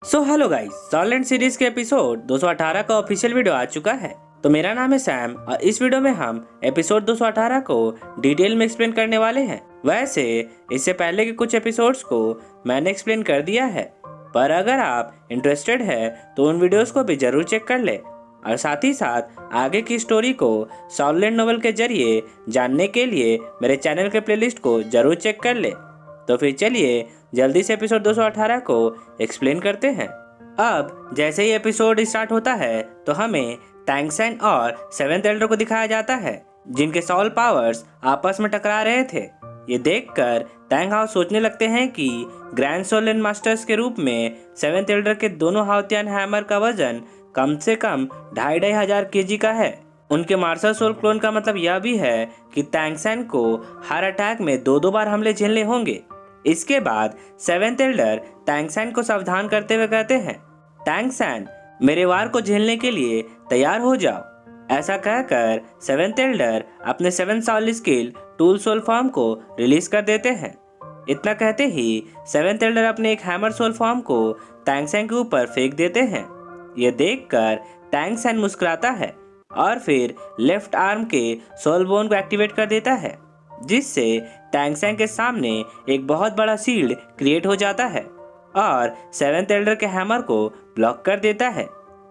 Hello guys, solid series के episode 218 का official video आ चुका है। तो मेरा नाम है सैम और इस वीडियो में हम एपिसोड 218 को डिटेल में एक्सप्लेन करने वाले हैं। वैसे इससे पहले के कुछ एपिसोड्स को मैंने एक्सप्लेन कर दिया है, पर अगर आप इंटरेस्टेड है तो उन वीडियोस को भी जरूर चेक कर ले और साथ ही साथ आगे की स्टोरी को सॉलिड नोवेल के जरिए जानने के लिए मेरे चैनल के प्लेलिस्ट को जरूर चेक कर ले। तो फिर चलिए जल्दी से एपिसोड 218 को एक्सप्लेन करते हैं। अब जैसे ही एपिसोड स्टार्ट होता है तो हमें टैंग सैन और सेवेंथ एल्डर को दिखाया जाता है, जिनके सॉल पावर्स आपस में टकरा रहे थे। ये देखकर टैंग हाउ सोचने लगते हैं कि ग्रैंड सोलन मास्टर्स के रूप में सेवेंथ एल्डर के दोनों हाउतियान हैमर का वजन कम से कम 2,500 kg का है। उनके मार्शल सोल क्लोन का मतलब यह भी है कि टैंग सैन को हर अटैक में दो बार हमले झेलने होंगे। इसके बाद सेवेंथ एल्डर टैंग सैन को सावधान करते हुए कहते हैं, टैंग सैन, मेरे वार को झेलने के लिए तैयार हो जाओ। ऐसा कहकर सेवेंथ एल्डर अपने 7 soul skill tool soul form को रिलीज कर देते हैं। इतना कहते ही सेवेंथ एल्डर अपने एक हैमर सोल फॉर्म को टैंग सैन के ऊपर फेंक देते हैं। यह देखकर टैंग सैन मुस्कुराता है और फिर लेफ्ट आर्म के सोल बोन को एक्टिवेट कर देता है, जिससे टैंग सैन के सामने एक बहुत बड़ा शील्ड क्रिएट हो जाता है और सेवेंथ एल्डर के हैमर को ब्लॉक कर देता है।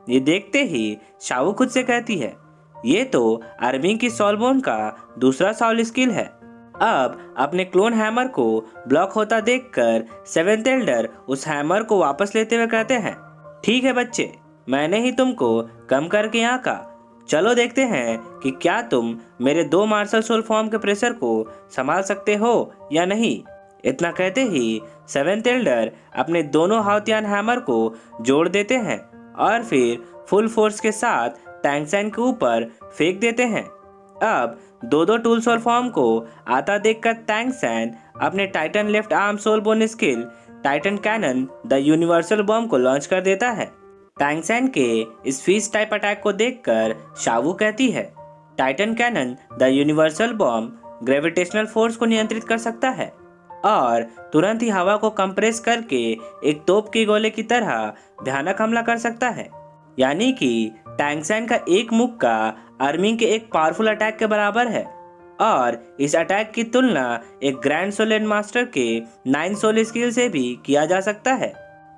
ये देखते ही शावू खुद से कहती है, ये तो आर्मी की सॉलबोन का दूसरा सॉल स्किल है। अब अपने क्लोन हैमर को ब्लॉक होता देखकर सेवेंथ एल्डर उस हैमर को वापस लेते हुए कहते हैं, ठीक है बच्चे, मैंने ही तुमको कम करके आंका। चलो देखते हैं कि क्या तुम मेरे 2 मार्शल सोल फॉर्म के प्रेशर को संभाल सकते हो या नहीं। इतना कहते ही सेवेंथ एल्डर अपने दोनों हाउतियान हैमर को जोड़ देते हैं और फिर फुल फोर्स के साथ टैंग सैन के ऊपर फेंक देते हैं। अब दो टूल सोल फॉर्म को आता देखकर टैंग सैन अपने titan left arm soul bone skill titan cannon the universal bomb को लॉन्च कर देता है। टैंग सैन के इस फीस टाइप अटैक को देखकर शावू कहती है, titan cannon the universal bomb gravitational force को नियंत्रित कर सकता है और तुरंत ही हवा को कंप्रेस करके एक तोप के गोले की तरह भयानक हमला कर सकता है। यानी कि टैंग सैन का एक मुक्का आर्मी के एक पावरफुल अटैक के बराबर है और इस अटैक की तुलना एक ग्रैंड सोलन मास्टर के 9 सोल स्किल से भी किया जा सकता है।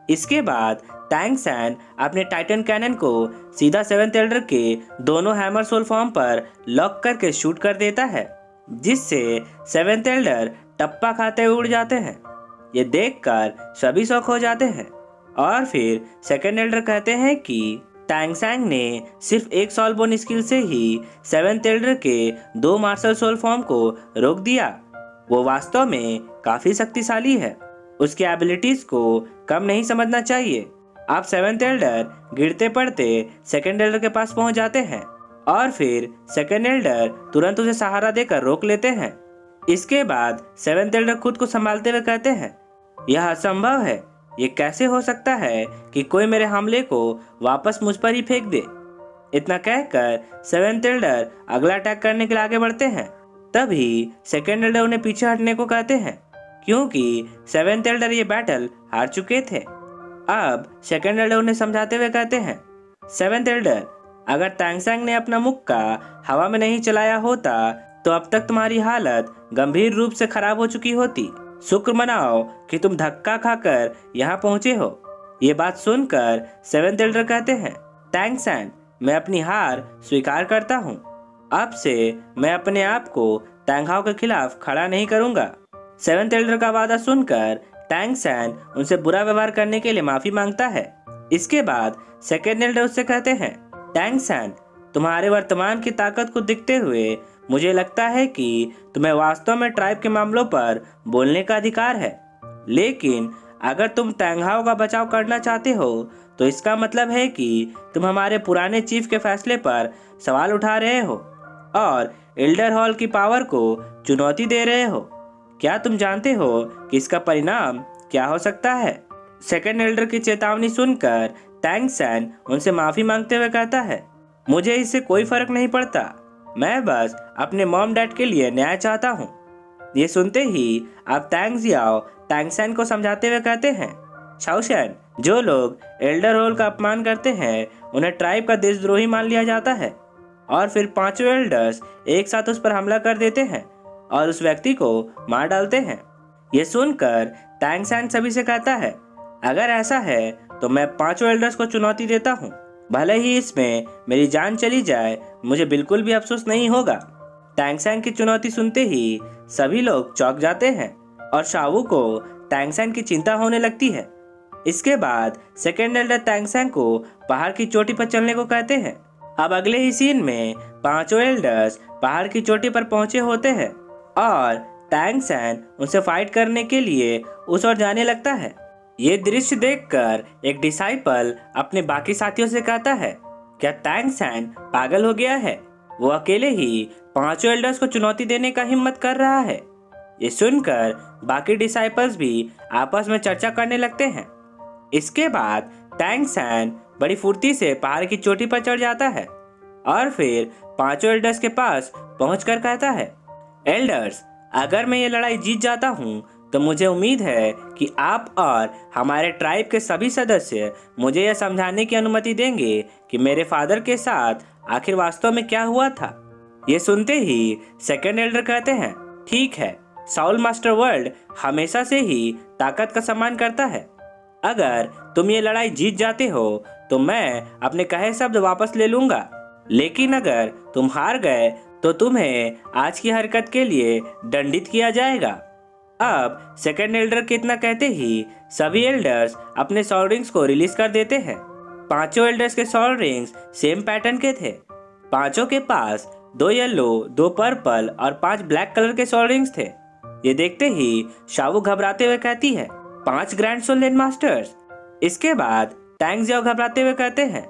इसके बाद टैंग सैन अपने टाइटन कैनन को सीधा सेवेंथ एल्डर के दोनों हैमर सोल फॉर्म पर लॉक करके शूट कर देता है, जिससे सेवेंथ एल्डर टप्पा खाते हुए उड़ जाते हैं। ये देखकर सभी शौक हो जाते हैं और फिर सेकेंड एल्डर कहते हैं कि टैंग सैन ने सिर्फ एक सोल बोन स्किल से ही सेवेंथ एल्डर के 2 मार्शल सोल फॉर्म को रोक दिया। वो वास्तव में काफी शक्तिशाली है, उसके एबिलिटीज को कम नहीं समझना चाहिए। आप सेवेंथ एल्डर गिरते पड़ते सेकेंड एल्डर के पास पहुंच जाते हैं और फिर सेकेंड एल्डर तुरंत उसे सहारा देकर रोक लेते हैं। इसके बाद सेवेंथ एल्डर खुद को संभालते हुए कहते हैं, यह असंभव है, ये कैसे हो सकता है कि कोई मेरे हमले को वापस मुझ पर ही फेंक दे। इतना कहकर सेवेंथ एल्डर अगला अटैक करने के लिए आगे बढ़ते हैं। तभी सेकेंड एल्डर उन्हें पीछे हटने को कहते हैं, क्योंकि सेवेंथ एल्डर ये बैटल हार चुके थे। अब सेकेंड एल्डर उन्हें समझाते हुए कहते हैं, सेवेंथ एल्डर, अगर टैंग सैन ने अपना मुक्का हवा में नहीं चलाया होता तो अब तक तुम्हारी हालत गंभीर रूप से खराब हो चुकी होती। शुक्र मनाओ कि तुम धक्का खाकर यहाँ पहुंचे हो। ये बात सुनकर सेवेंथ एल्डर कहते हैं, टैंग सैन, मैं अपनी हार स्वीकार करता हूँ। अब से मैं अपने आप को टैंग हाउ के खिलाफ खड़ा नहीं करूँगा। सेवेंथ एल्डर का वादा सुनकर टैंग सैन उनसे बुरा व्यवहार करने के लिए माफी मांगता है। इसके बाद सेकेंड एल्डर उससे कहते हैं, टैंग सैन, तुम्हारे वर्तमान की ताकत को देखते हुए मुझे लगता है कि तुम्हें वास्तव में ट्राइब के मामलों पर बोलने का अधिकार है, लेकिन अगर तुम टैंग हाउ का बचाव करना चाहते हो तो इसका मतलब है कि तुम हमारे पुराने चीफ के फैसले पर सवाल उठा रहे हो और एल्डर हॉल की पावर को चुनौती दे रहे हो। क्या तुम जानते हो कि इसका परिणाम क्या हो सकता है? सेकेंड एल्डर की चेतावनी सुनकर टैंग सैन उनसे माफी मांगते हुए कहता है, मुझे इससे कोई फर्क नहीं पड़ता, मैं बस अपने मॉम डैड के लिए न्याय चाहता हूँ। ये सुनते ही अब टैंग जियाओ टैंग सैन को समझाते हुए कहते हैं, शाओशेन, जो लोग एल्डर रोल का अपमान करते हैं उन्हें ट्राइब का देशद्रोही मान लिया जाता है। और फिर पांचों एल्डर्स एक साथ उस पर हमला कर देते हैं और उस व्यक्ति को मार डालते हैं। ये सुनकर टैंग सैन सभी से कहता है, अगर ऐसा है तो मैं पांचों एल्डर्स को चुनौती देता हूँ, भले ही इसमें मेरी जान चली जाए, मुझे बिल्कुल भी अफसोस नहीं होगा। टैंग सैन की चुनौती सुनते ही सभी लोग चौंक जाते हैं और शावू को टैंग सैन की चिंता होने लगती है। इसके बाद सेकेंड एल्डर टैंग सैन को पहाड़ की चोटी पर चलने को कहते हैं। अब अगले ही सीन में पांचों एल्डर्स पहाड़ की चोटी पर पहुंचे होते हैं और टैंग सैन उनसे फाइट करने के लिए उस ओर जाने लगता है। ये दृश्य देखकर एक डिसाइपल अपने बाकी साथियों से कहता है, क्या टैंग सैन पागल हो गया है? वो अकेले ही पांचों एल्डर्स को चुनौती देने का हिम्मत कर रहा है। ये सुनकर बाकी डिसाइपल्स भी आपस में चर्चा करने लगते हैं। इसके बाद टैंग सैन बड़ी फुर्ती से पहाड़ की चोटी पर चढ़ जाता है और फिर पांचों एल्डर्स के पास पहुंचकर कहता है, एल्डर्स, अगर मैं ये लड़ाई जीत जाता हूं तो मुझे उम्मीद है कि आप और हमारे ट्राइब के सभी सदस्य मुझे यह समझाने की अनुमति देंगे कि मेरे फादर के साथ आखिर वास्तव में क्या हुआ था। ये सुनते ही सेकेंड एल्डर कहते हैं, ठीक है, साउल मास्टर वर्ल्ड हमेशा से ही ताकत का सम्मान करता है। अगर तुम ये लड़ाई जीत जाते हो तो मैं अपने कहे शब्द वापस ले लूंगा, लेकिन अगर तुम हार गए तो तुम्हें आज की हरकत के लिए दंडित किया जाएगा। अब सेकेंड एल्डर के इतना कहते ही सभी एल्डर्स अपने सॉल रिंग्स को रिलीज कर देते हैं। पांचों एल्डर्स के सॉल रिंग्स सेम पैटर्न के थे। पांचों के पास 2 येलो, 2 पर्पल और 5 ब्लैक कलर के सॉल रिंग्स थे। ये देखते ही शावू घबराते हुए कहती है, 5 ग्रैंड सोल लैंड मास्टर्स। इसके बाद टैंग जियाओ घबराते हुए कहते हैं,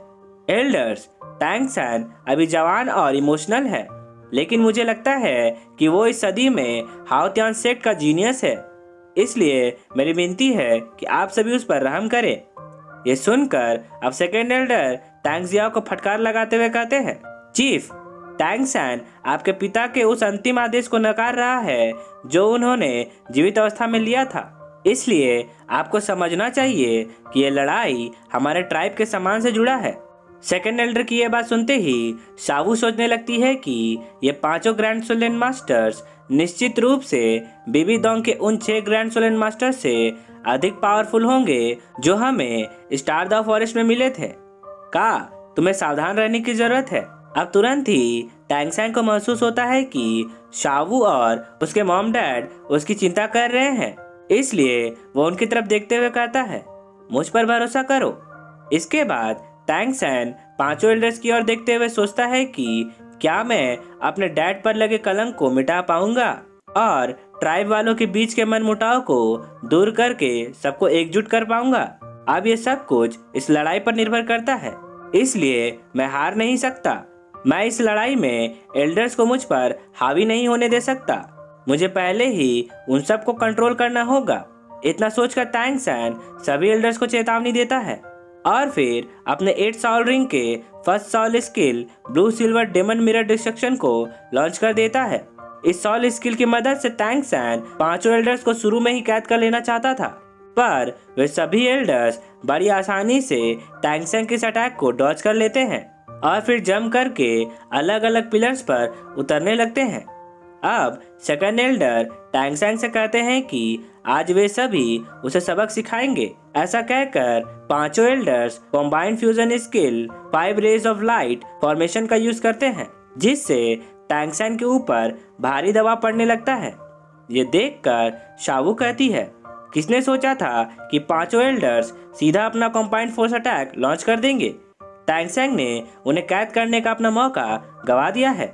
एल्डर्स, टैंग सैन अभी जवान और इमोशनल है, लेकिन मुझे लगता है कि वो इस सदी में हाओ त्यान सेक्ट का जीनियस है, इसलिए मेरी विनती है कि आप सभी उस पर रहम करें। ये सुनकर अब सेकेंड एल्डर टैंग जियाओ को फटकार लगाते हुए कहते हैं, चीफ, टैंग सैन आपके पिता के उस अंतिम आदेश को नकार रहा है जो उन्होंने जीवित अवस्था में लिया था, इसलिए आपको समझना चाहिए कि ये लड़ाई हमारे ट्राइब के सम्मान से जुड़ा है। सेकेंड एल्डर की ये बात सुनते ही शावू सोचने लगती है कि ये पांचों ग्रैंड सोल लैंड मास्टर्स निश्चित रूप से बीबी दोंग के उन 6 ग्रैंड सोल लैंड मास्टर से अधिक पावरफुल होंगे जो हमें स्टार द फॉरेस्ट में मिले थे। तुम्हें सावधान रहने की जरूरत है। अब तुरंत ही टैंग सैन को महसूस होता है कि शावू और उसके मॉम डैड उसकी चिंता कर रहे हैं, इसलिए वो उनकी तरफ देखते हुए कहता है, मुझ पर भरोसा करो। इसके बाद टैंग सैन पांचों एल्डर्स की ओर देखते हुए सोचता है कि क्या मैं अपने डैड पर लगे कलंक को मिटा पाऊंगा और ट्राइब वालों के बीच के मनमुटाव को दूर करके सबको एकजुट कर पाऊंगा। अब ये सब कुछ इस लड़ाई पर निर्भर करता है, इसलिए मैं हार नहीं सकता। मैं इस लड़ाई में एल्डर्स को मुझ पर हावी नहीं होने दे सकता। मुझे पहले ही उन सबको कंट्रोल करना होगा। इतना सोचकर टैंग सैन सभी एल्डर्स को चेतावनी देता है और फिर अपने 8 सॉल रिंग के first soul skill blue silver demon mirror destruction को लॉन्च कर देता है। इस सॉल स्किल की मदद से टैंग सैन पांचों एल्डर्स को शुरू में ही कैद कर लेना चाहता था, पर वे सभी एल्डर्स बड़ी आसानी से टैंग सैन के इस अटैक को डॉज कर लेते हैं और फिर जंप करके अलग अलग पिलर्स पर उतरने लगते हैं। अब सेकंड एल्डर टैंग सैन से कहते हैं कि आज वे सभी उसे सबक सिखाएंगे। ऐसा कहकर पांचों elders combined fusion skill 5 rays of light formation का यूज करते हैं, जिससे टैंग सैन के ऊपर भारी दबाव पड़ने लगता है। ये देखकर शावू कहती है, किसने सोचा था कि पांचों एल्डर्स सीधा अपना कॉम्बाइंड फोर्स अटैक लॉन्च कर देंगे। टैंग सैन ने उन्हें कैद करने का अपना मौका गवा दिया है।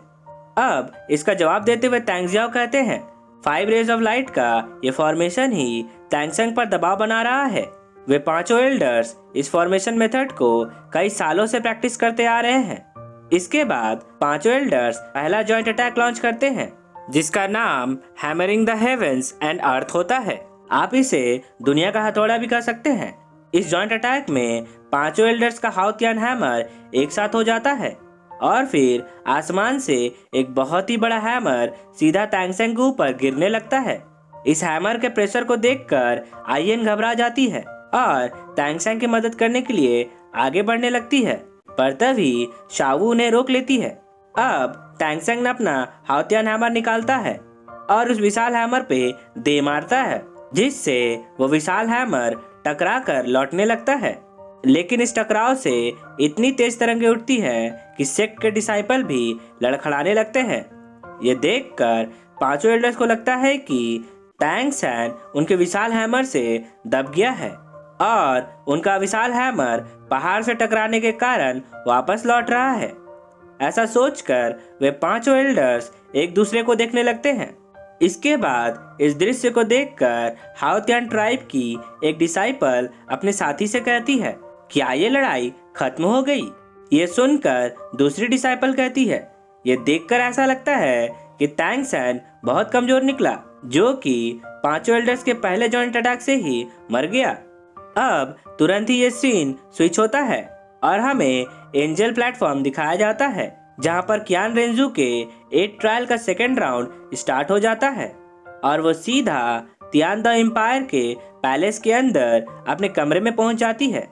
अब इसका जवाब देते हुए टैंग जियाओ कहते हैं, 5 रेज ऑफ लाइट का ये फॉर्मेशन ही टैंग सैन पर दबाव बना रहा है। वे पांचों एल्डर्स इस फॉर्मेशन मेथड को कई सालों से प्रैक्टिस करते आ रहे हैं। इसके बाद पांचों एल्डर्स पहला जॉइंट अटैक लॉन्च करते हैं, जिसका नाम hammering the heavens and earth होता है। आप इसे दुनिया का हथौड़ा भी कह सकते हैं। इस जॉइंट अटैक में पांचों एल्डर्स का हाओ त्यान हैमर एक साथ हो जाता है और फिर आसमान से एक बहुत ही बड़ा हैमर सीधा टैंग सैन के ऊपर गिरने लगता है। इस हैमर के प्रेशर को देखकर आयन घबरा जाती है और टैंगसेंग की मदद करने के लिए आगे बढ़ने लगती है, पर तभी शावू उन्हें रोक लेती है। अब टैंगसेंग ने अपना हाउतियान हैमर निकालता है और उस विशाल हैमर पे दे मारता है, जिससे वो विशाल हैमर टकरा कर लौटने लगता है। लेकिन इस टकराव से इतनी तेज तरंगें उठती हैं कि सेक्ट के डिसाइपल भी लड़खड़ाने लगते हैं। ये देखकर पांचों एल्डर्स को लगता है कि टैंगसेंग उनके विशाल हैमर से दब गया है और उनका विशाल हैमर पहाड़ से टकराने के कारण वापस लौट रहा है। ऐसा सोचकर वे पांचों एल्डर्स एक दूसरे को देखने लगते हैं। इसके बाद इस दृश्य को देखकर हाउतियान ट्राइब की एक डिसाइपल अपने साथी से कहती है, क्या ये लड़ाई खत्म हो गई? ये सुनकर दूसरी डिसाइपल कहती है, ये देखकर ऐसा लगता है कि टैंगसेंग बहुत कमजोर निकला, जो कि पांचों एल्डर्स के पहले जॉइंट अटैक से ही मर गया। अब तुरंत ही ये सीन स्विच होता है और हमें एंजल प्लेटफॉर्म दिखाया जाता है, जहां पर कियान रेंजू के 8 ट्रायल का सेकेंड राउंड स्टार्ट हो जाता है और वो सीधा तियान द एम्पायर के पैलेस के अंदर अपने कमरे में पहुंच जाती है।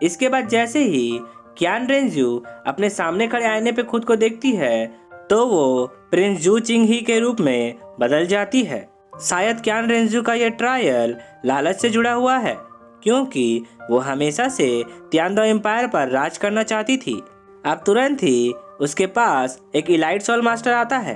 इसके बाद जैसे ही कियान रेंजू अपने सामने खड़े आईने पे खुद को देखती है, तो वो प्रिंस जू चिंग ही के रूप में बदल जाती है। शायद कियान रेंजू का यह ट्रायल लालच से जुड़ा हुआ है, क्योंकि वो हमेशा से तियान द एम्पायर पर राज करना चाहती थी। अब तुरंत ही उसके पास एक इलाइट सोल मास्टर आता है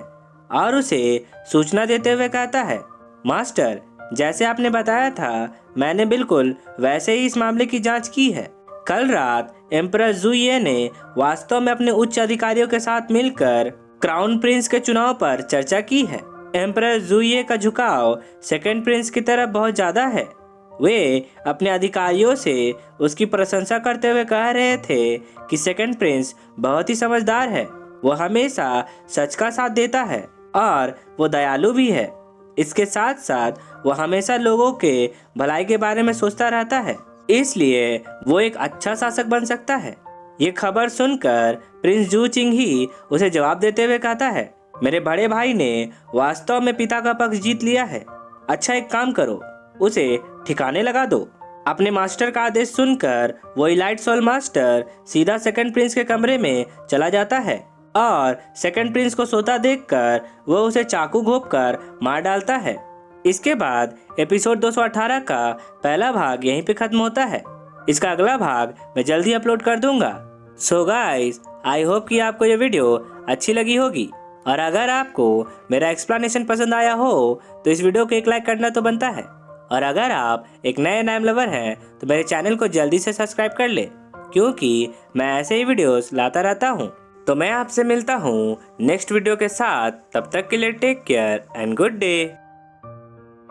और उसे सूचना देते हुए कहता है, मास्टर, जैसे आपने बताया था, मैंने बिल्कुल वैसे ही इस मामले की जांच की है। कल रात एम्परर जुये ने वास्तव में अपने उच्च अधिकारियों के साथ मिलकर क्राउन प्रिंस के चुनाव पर चर्चा की है। एम्परर जुये का झुकाव सेकंड प्रिंस की तरफ बहुत ज्यादा है। वे अपने अधिकारियों से उसकी प्रशंसा करते हुए कह रहे थे कि सेकंड प्रिंस बहुत ही समझदार है, वो हमेशा सच का साथ देता है और वो दयालु भी है। इसके साथ साथ वो हमेशा लोगों के भलाई के बारे में सोचता रहता है, इसलिए वो एक अच्छा शासक बन सकता है। ये खबर सुनकर प्रिंस जू चिंग ही उसे जवाब देते हुए कहता है, मेरे बड़े भाई ने वास्तव में पिता का पक्ष जीत लिया है। अच्छा, एक काम करो, उसे ठिकाने लगा दो। अपने मास्टर का आदेश सुनकर वो इलाइट सोल मास्टर सीधा सेकंड प्रिंस के कमरे में चला जाता है और सेकंड प्रिंस को सोता देखकर वो उसे चाकू घोंपकर मार डालता है। इसके बाद एपिसोड 218 का पहला भाग यहीं पे खत्म होता है। इसका अगला भाग मैं जल्दी अपलोड कर दूंगा। सो गाइस, आई होप कि आपको ये वीडियो अच्छी लगी होगी, और अगर आपको मेरा एक्सप्लेनेशन पसंद आया हो तो इस वीडियो को एक लाइक करना तो बनता है। और अगर आप एक नए नैम लवर हैं तो मेरे चैनल को जल्दी से सब्सक्राइब कर ले, क्योंकि मैं ऐसे ही वीडियोस लाता रहता हूँ। तो मैं आपसे मिलता हूँ नेक्स्ट वीडियो के साथ। तब तक के लिए take care and good day.